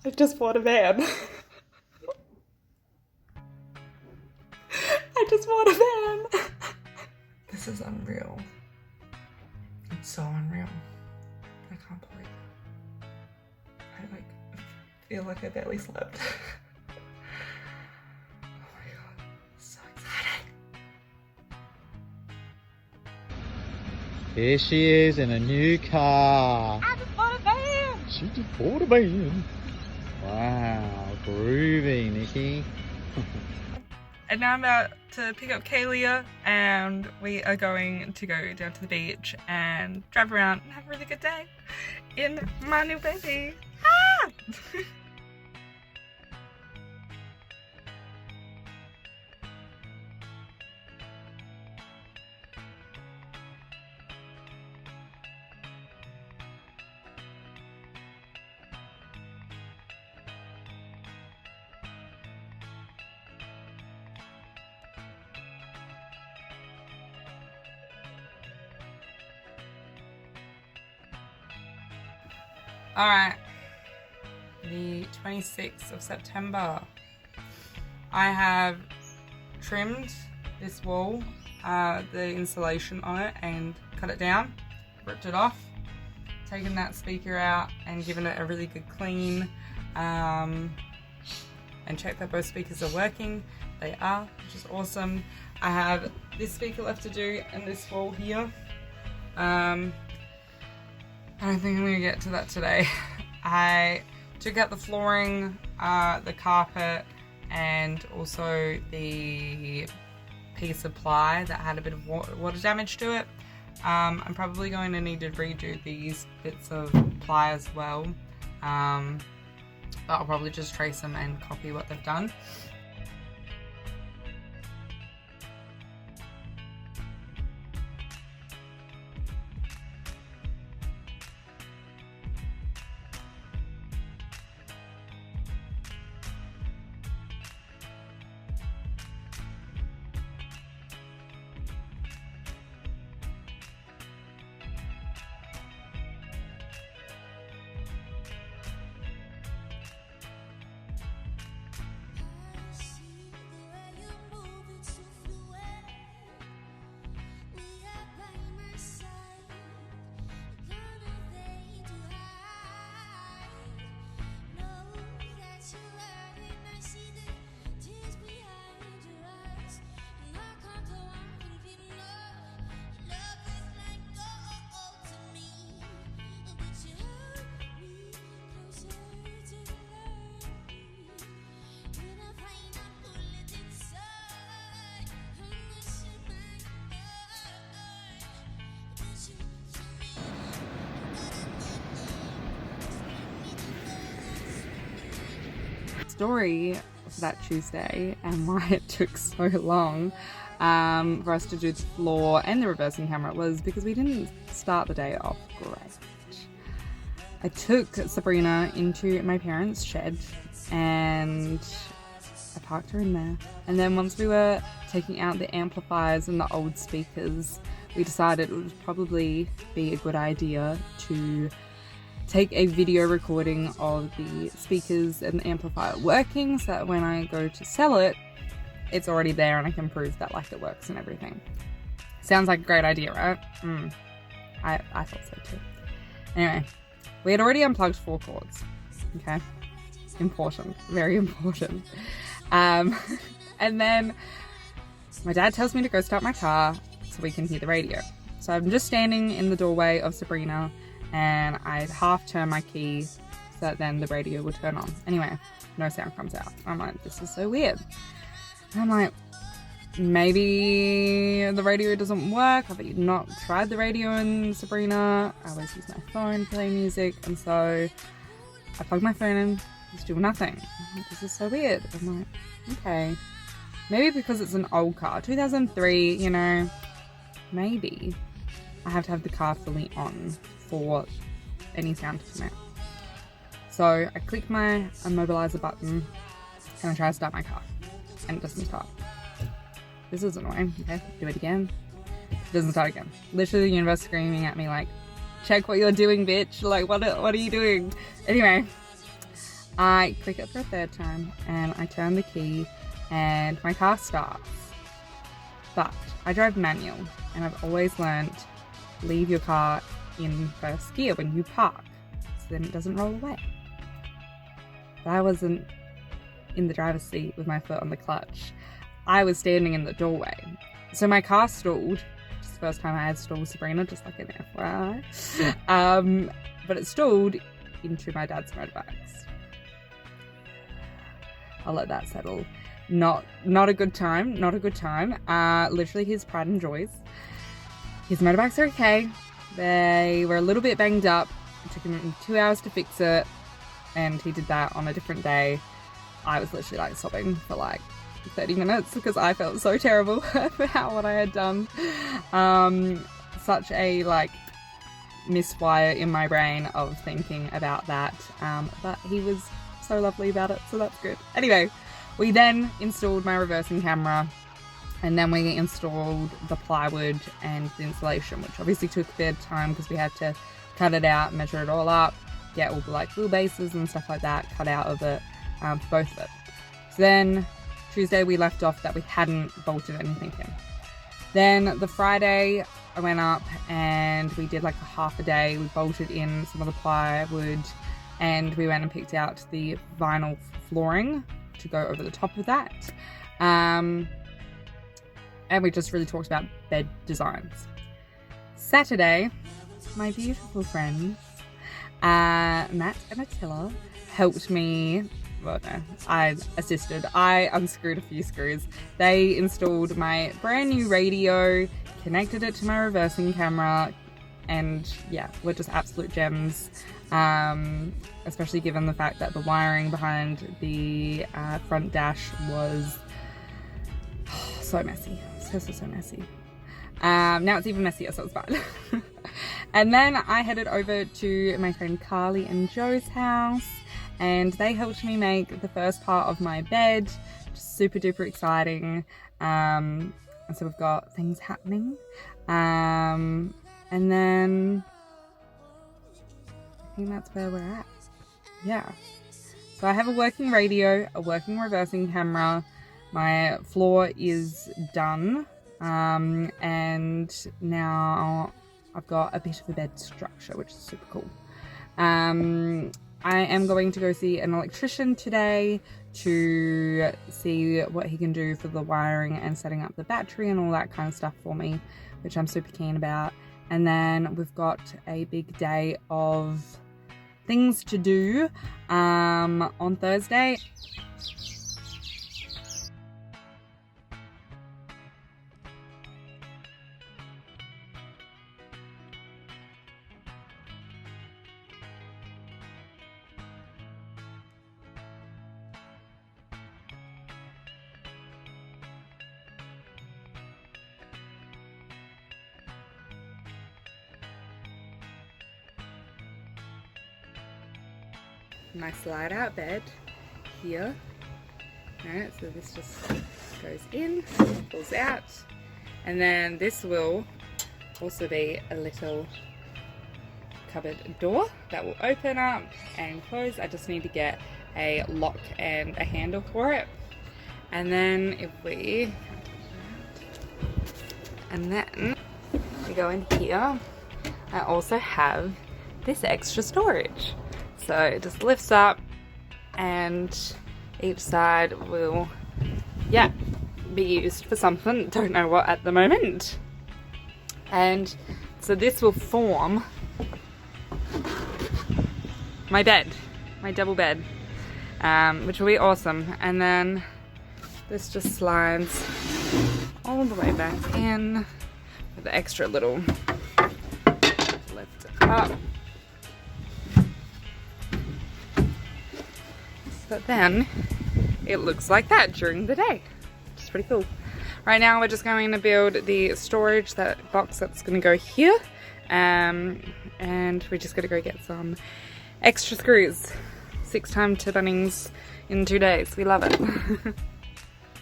I just bought a van. I just bought a van. This is unreal. It's so unreal. I can't believe it. I like feel like I barely slept. Oh my god, so excited. Here she is in a new car. I just bought a van. She just bought a van. Wow, groovy, Nikki. And now I'm about to pick up Kaylia and we are going to go down to the beach and drive around and have a really good day in my new baby. Ah! Alright, the 26th of September. I have trimmed this wall, the insulation on it, and cut it down, ripped it off, taken that speaker out and given it a really good clean, and checked that both speakers are working. They are, which is awesome. I have this speaker left to do and this wall here. I don't think I'm going to get to that today. I took out the flooring, the carpet, and also the piece of ply that had a bit of water damage to it. I'm probably going to need to redo these bits of ply as well. But I'll probably just trace them and copy what they've done. Story for that Tuesday and why it took so long for us to do the floor and the reversing camera was because we didn't start the day off great. I took Sabrina into my parents' shed and I parked her in there, and then once we were taking out the amplifiers and the old speakers, we decided it would probably be a good idea to take a video recording of the speakers and the amplifier working, so that when I go to sell it, it's already there and I can prove that like it works and everything. Sounds like a great idea, right? I thought so too. Anyway, we had already unplugged 4 cords. Okay, important, very important. And then my dad tells me to go start my car so we can hear the radio. So I'm just standing in the doorway of Sabrina, and I half turn my key so that then the radio will turn on. Anyway, no sound comes out. I'm like, this is so weird. And I'm like, maybe the radio doesn't work. I've not tried the radio in Sabrina. I always use my phone to play music, and so I plug my phone in, it's doing nothing. I'm like, this is so weird. I'm like, okay, maybe because it's an old car, 2003, you know, maybe I have to have the car fully on for any sound to come out. So I click my immobilizer button and I try to start my car, and it doesn't start. This is annoying. Okay, do it again. It doesn't start again. Literally the universe screaming at me like, check what you're doing, bitch. Like, what are you doing? Anyway, I click it for a third time and I turn the key and my car starts. But I drive manual and I've always learned leave your car in first gear when you park so then it doesn't roll away. But I wasn't in the driver's seat with my foot on the clutch. I was standing in the doorway. So my car stalled. It's the first time I had stalled Sabrina, just like an FYI. But it stalled into my dad's motorbikes. I'll let that settle. Not a good time. Not a good time. Literally his pride and joys. His motorbikes are okay. They were a little bit banged up. It took him 2 hours to fix it. And he did that on a different day. I was literally like sobbing for like 30 minutes because I felt so terrible about what I had done. Such a like miswire in my brain of thinking about that. But he was so lovely about it, so that's good. Anyway, we then installed my reversing camera and then we installed the plywood and the insulation, which obviously took a bit of time because we had to cut it out, measure it all up, get all the like wheelbases and stuff like that cut out of it, for both of it. So then Tuesday we left off that we hadn't bolted anything in. Then the Friday I went up and we did like a half a day. We bolted in some of the plywood and we went and picked out the vinyl flooring to go over the top of that. And we just really talked about bed designs. Saturday, my beautiful friends, Matt and Attila, helped me. Well, no, I assisted. I unscrewed a few screws. They installed my brand new radio, connected it to my reversing camera, and yeah, were just absolute gems. Especially given the fact that the wiring behind the front dash was so messy. So messy. Now it's even messier, so it's fine. And then I headed over to my friend Carly and Joe's house. And they helped me make the first part of my bed. Just super duper exciting. And so we've got things happening. And then I think that's where we're at. Yeah. So I have a working radio, a working reversing camera. My floor is done. And now I've got a bit of a bed structure, which is super cool. I am going to go see an electrician today to see what he can do for the wiring and setting up the battery and all that kind of stuff for me, which I'm super keen about. And then we've got a big day of things to do on Thursday. My slide out bed here. Alright, so this just goes in, pulls out, and then this will also be a little cupboard door that will open up and close. I just need to get a lock and a handle for it. And then if we go in here, I also have this extra storage. So it just lifts up and each side will, yeah, be used for something. Don't know what at the moment. And so this will form my bed, my double bed, which will be awesome. And then this just slides all the way back in with the extra little lift up. But then it looks like that during the day, which is pretty cool. Right now we're just going to build the storage, that box that's going to go here, and we just got to go get some extra screws. 6 times to Bunnings in 2 days. We love it.